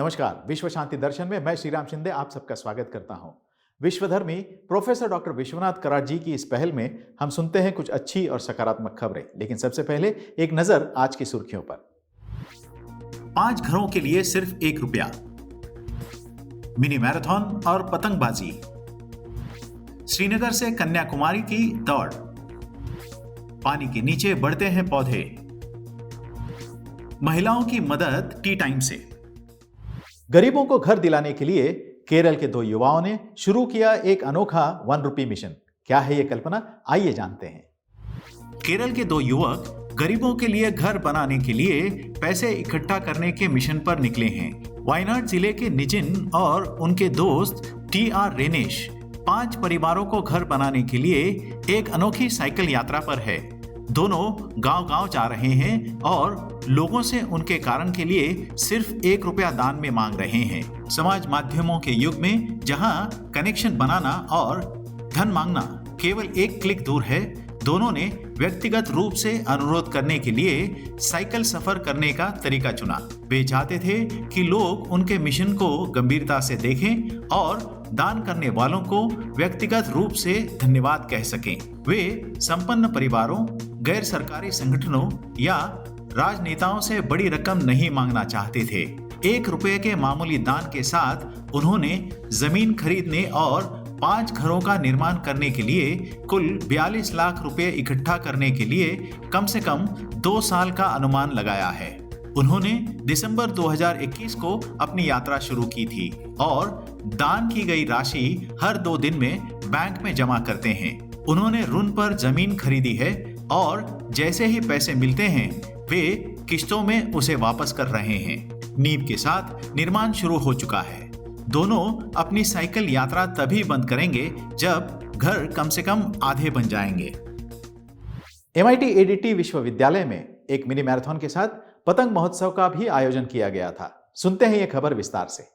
नमस्कार। विश्व शांति दर्शन में मैं श्रीराम शिंदे आप सबका स्वागत करता हूं। विश्वधर्मी प्रोफेसर डॉक्टर विश्वनाथ कराड जी की इस पहल में हम सुनते हैं कुछ अच्छी और सकारात्मक खबरें, लेकिन सबसे पहले एक नजर आज की सुर्खियों पर। 5 घरों के लिए सिर्फ ₹1। मिनी मैराथन और पतंगबाजी। श्रीनगर से कन्याकुमारी की दौड़। पानी के नीचे बढ़ते हैं पौधे। महिलाओं की मदद टी टाइम से। गरीबों को घर दिलाने के लिए केरल के 2 युवाओं ने शुरू किया एक अनोखा ₹1 मिशन। क्या है ये कल्पना, आइए जानते हैं। केरल के 2 युवक गरीबों के लिए घर बनाने के लिए पैसे इकट्ठा करने के मिशन पर निकले हैं। वायनाड जिले के निजिन और उनके दोस्त TR रेनेश 5 परिवारों को घर बनाने के लिए एक अनोखी साइकिल यात्रा पर है। दोनों गांव-गांव जा रहे हैं और लोगों से उनके कारण के लिए सिर्फ ₹1 दान में मांग रहे हैं। समाज माध्यमों के युग में जहां कनेक्शन बनाना और धन मांगना केवल एक क्लिक दूर है, दोनों ने व्यक्तिगत रूप से अनुरोध करने के लिए साइकिल सफर करने का तरीका चुना। वे चाहते थे कि लोग उनके मिशन को गंभीरता से देखें और दान करने वालों को व्यक्तिगत रूप से धन्यवाद कह सकें। वे संपन्न परिवारों, गैर सरकारी संगठनों या राजनेताओं से बड़ी रकम नहीं मांगना चाहते थे। ₹1 के मामूली दान के साथ उन्होंने जमीन खरीदने और 5 घरों का निर्माण करने के लिए कुल ₹42 लाख इकट्ठा करने के लिए कम से कम 2 साल का अनुमान लगाया है। उन्होंने दिसंबर 2021 को अपनी यात्रा शुरू की थी और दान की गई राशि हर 2 दिन में बैंक में जमा करते हैं। उन्होंने ऋण पर जमीन खरीदी है और जैसे ही पैसे मिलते हैं वे किश्तों में उसे वापस कर रहे हैं। नींव के साथ निर्माण शुरू हो चुका है। दोनों अपनी साइकिल यात्रा तभी बंद करेंगे जब घर कम से कम आधे बन जाएंगे। MIT ADT विश्वविद्यालय में एक मिनी मैराथन के साथ पतंग महोत्सव का भी आयोजन किया गया था। सुनते हैं ये खबर विस्तार से।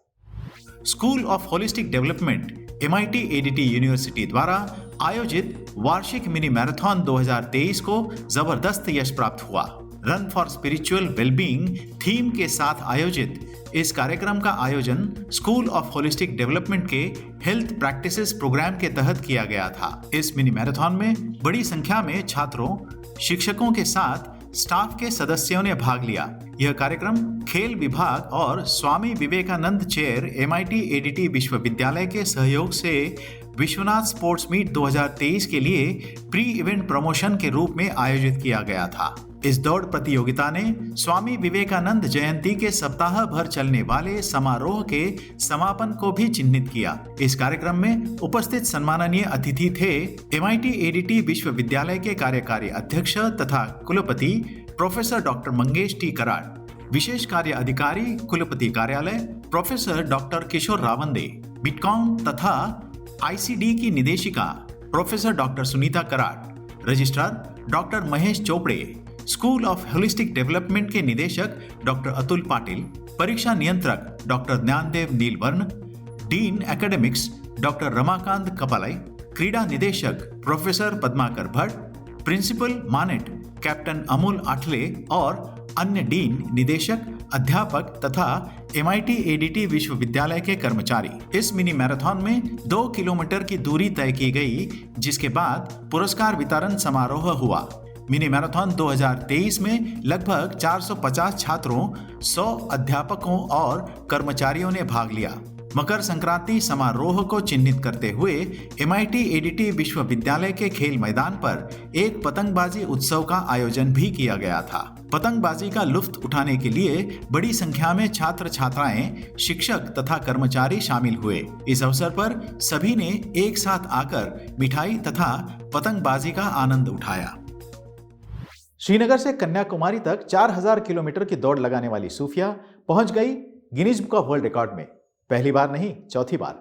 School of holistic development MIT ADT university द्वारा आयोजित वार्षिक मिनी मैराथन 2023 को जबरदस्त यश प्राप्त हुआ। Run for spiritual wellbeing theme के साथ आयोजित इस कार्यक्रम का आयोजन स्कूल ऑफ होलिस्टिक डेवलपमेंट के हेल्थ प्रैक्टिसेस प्रोग्राम के तहत किया गया था। इस मिनी मैराथन में बड़ी संख्या में छात्रों, शिक्षकों के साथ स्टाफ के सदस्यों ने भाग लिया। यह कार्यक्रम खेल विभाग और Swami Vivekananda chair MIT ADT विश्वविद्यालय के सहयोग से विश्वनाथ स्पोर्ट्स मीट 2023 के लिए प्री इवेंट प्रमोशन के रूप में आयोजित किया गया था। इस दौड़ प्रतियोगिता ने स्वामी विवेकानंद जयंती के सप्ताह भर चलने वाले समारोह के समापन को भी चिन्हित किया। इस कार्यक्रम में उपस्थित सम्माननीय अतिथि थे MIT ADT विश्वविद्यालय के कार्यकारी अध्यक्ष तथा कुलपति professor doctor Mangesh T Karad, विशेष कार्य अधिकारी कुलपति कार्यालय प्रोफेसर डॉक्टर किशोर रावंदे, बिटकॉम तथा ICD की निदेशिका professor doctor Sunita Karad, registrar doctor Mahesh Chopde, school of holistic development के निदेशक डॉक्टर अतुल पाटिल, परीक्षा नियंत्रक doctor Dnyandev Neelwarn, dean academics doctor Ramakant Kapalai, क्रीड़ा निदेशक professor Padmakar Bhatt, principal MANET captain Amol Athale और अन्य डीन, निदेशक, अध्यापक तथा MIT ADT विश्वविद्यालय के कर्मचारी। इस मिनी मैराथन में 2 किलोमीटर की दूरी तय की गई, जिसके बाद पुरस्कार वितरण समारोह हुआ। मिनी मैराथन 2023 में लगभग 450 छात्रों, 100 अध्यापकों और कर्मचारियों ने भाग लिया। मकर संक्रांति समारोह को चिन्हित करते हुए MIT ADT विश्वविद्यालय के खेल मैदान पर एक पतंगबाजी उत्सव का आयोजन भी किया गया था। पतंगबाजी का लुत्फ उठाने के लिए बड़ी संख्या में छात्र छात्राएं, शिक्षक तथा कर्मचारी शामिल हुए। इस अवसर पर सभी ने एक साथ आकर मिठाई तथा पतंगबाजी का आनंद उठाया। श्रीनगर से कन्याकुमारी तक 4000 किलोमीटर की दौड़ लगाने वाली सूफिया पहुंच गई Guinness book of world record में। पहली बार नहीं, चौथी बार।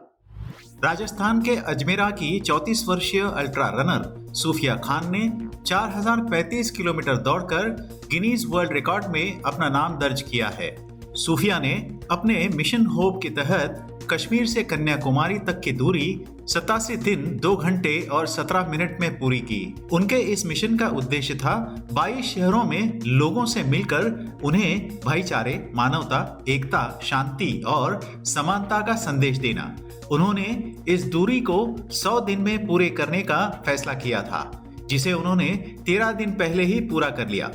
राजस्थान के अजमेरा की 34 वर्षीय अल्ट्रा रनर सूफिया खान ने 4035 किलोमीटर दौड़कर गिनीज वर्ल्ड रिकॉर्ड में अपना नाम दर्ज किया है। सूफिया ने अपने मिशन होप के तहत कश्मीर से कन्याकुमारी तक की दूरी 87 दिन 2 घंटे और 17 मिनट में पूरी की। उनके इस मिशन का उद्देश्य था 22 शहरों में लोगों से मिलकर उन्हें भाईचारे, मानवता, एकता, शांति और समानता का संदेश देना। उन्होंने इस दूरी को 100 दिन में पूरे करने का फैसला किया था, जिसे उन्होंने 13 दिन पहले ही पूरा कर लिया।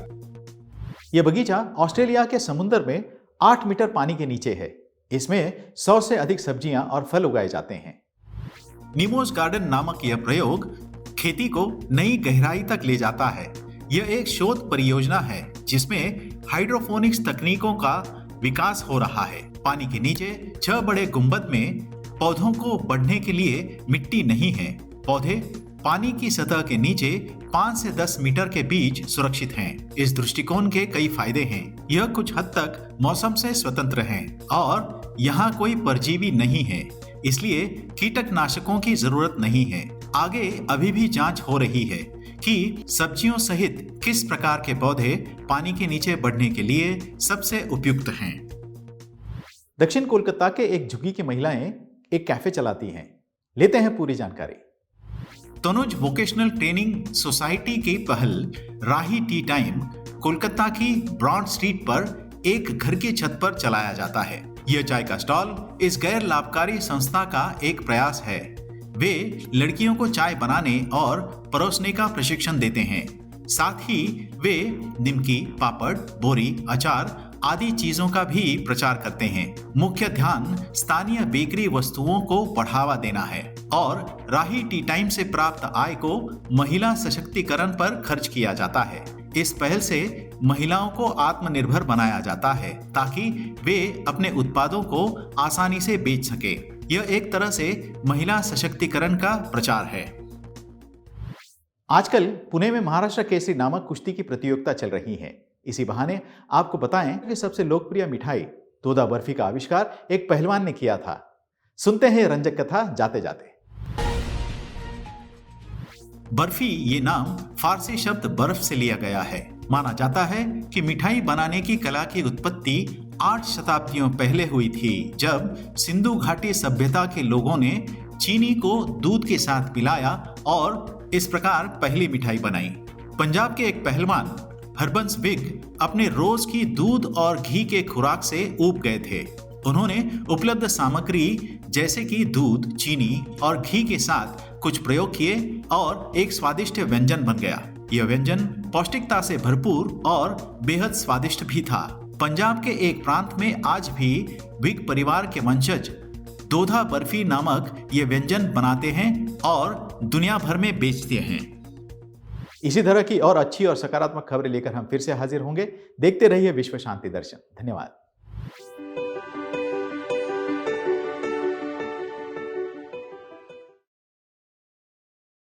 यह बगीचा ऑस्ट्रेलिया के समुद्र में 8 मीटर पानी के नीचे है। इसमें 100 से अधिक सब्जियां और फल उगाए जाते हैं। निमोज गार्डन नामक यह प्रयोग खेती को नई गहराई तक ले जाता है। यह एक शोध परियोजना है जिसमें हाइड्रोपोनिक्स तकनीकों का विकास हो रहा है। पानी के नीचे 6 बड़े गुंबद में पौधों को बढ़ने के लिए मिट्टी नहीं है। पौधे पानी की सतह के नीचे 5 से 10 मीटर के बीच सुरक्षित हैं। इस दृष्टिकोण के कई फायदे हैं। यह कुछ हद तक मौसम से स्वतंत्र है और यहाँ कोई परजीवी नहीं है, इसलिए कीटनाशकों की जरूरत नहीं है। आगे अभी भी जांच हो रही है कि सब्जियों सहित किस प्रकार के पौधे पानी के नीचे बढ़ने के लिए सबसे उपयुक्त हैं। दक्षिण कोलकाता के एक झुग्गी की महिलाएं एक कैफे चलाती हैं। लेते हैं पूरी जानकारी। तनुज वोकेशनल ट्रेनिंग सोसाइटी की पहल राही टी टाइम कोलकाता की ब्रॉड स्ट्रीट पर एक घर की छत पर चलाया जाता है। यह चाय का स्टॉल इस गैर लाभकारी संस्था का एक प्रयास है। वे लड़कियों को चाय बनाने और परोसने का प्रशिक्षण देते हैं। साथ ही वे निमकी, पापड़, बोरी, अचार आदि चीजों का भी प्रचार करते हैं। मुख्य ध्यान स्थानीय बेकरी वस्तुओं को बढ़ावा देना है और राही टी टाइम से प्राप्त आय को महिला सशक्तिकरण पर खर्च किया जाता है। इस पहल से महिलाओं को आत्मनिर्भर बनाया जाता है ताकि वे अपने उत्पादों को आसानी से बेच सके। यह एक तरह से महिला सशक्तिकरण का प्रचार है। आजकल पुणे में महाराष्ट्र केसरी नामक कुश्ती की प्रतियोगिता चल रही है। इसी बहाने आपको बताएं कि सबसे लोकप्रिय मिठाई तोदा बर्फी का आविष्कार एक पहलवान ने किया था। सुनते हैं रंजक कथा जाते जाते। बर्फी ये नाम फारसी शब्द बर्फ से लिया गया है। माना जाता है कि मिठाई बनाने की कला की उत्पत्ति 8 शताब्दियों पहले हुई थी, जब सिंधु घाटी सभ्यता के लोगों ने चीनी को दूध के साथ मिलाया और इस प्रकार पहली मिठाई बनाई। पंजाब के एक पहलवान हरबंस बिग अपने रोज की दूध और घी के खुराक से ऊब गए थे। उन्होंने उपलब्ध सामग्री जैसे कि दूध, चीनी और घी के साथ कुछ प्रयोग किए और एक स्वादिष्ट व्यंजन बन गया। यह व्यंजन पौष्टिकता से भरपूर और बेहद स्वादिष्ट भी था। पंजाब के एक प्रांत में आज भी बिग परिवार के वंशज दोधा बर्फी नामक ये व्यंजन बनाते हैं और दुनिया भर में बेचते हैं। इसी तरह की और अच्छी और सकारात्मक खबरें लेकर हम फिर से हाजिर होंगे। देखते रहिए विश्व शांति दर्शन। धन्यवाद।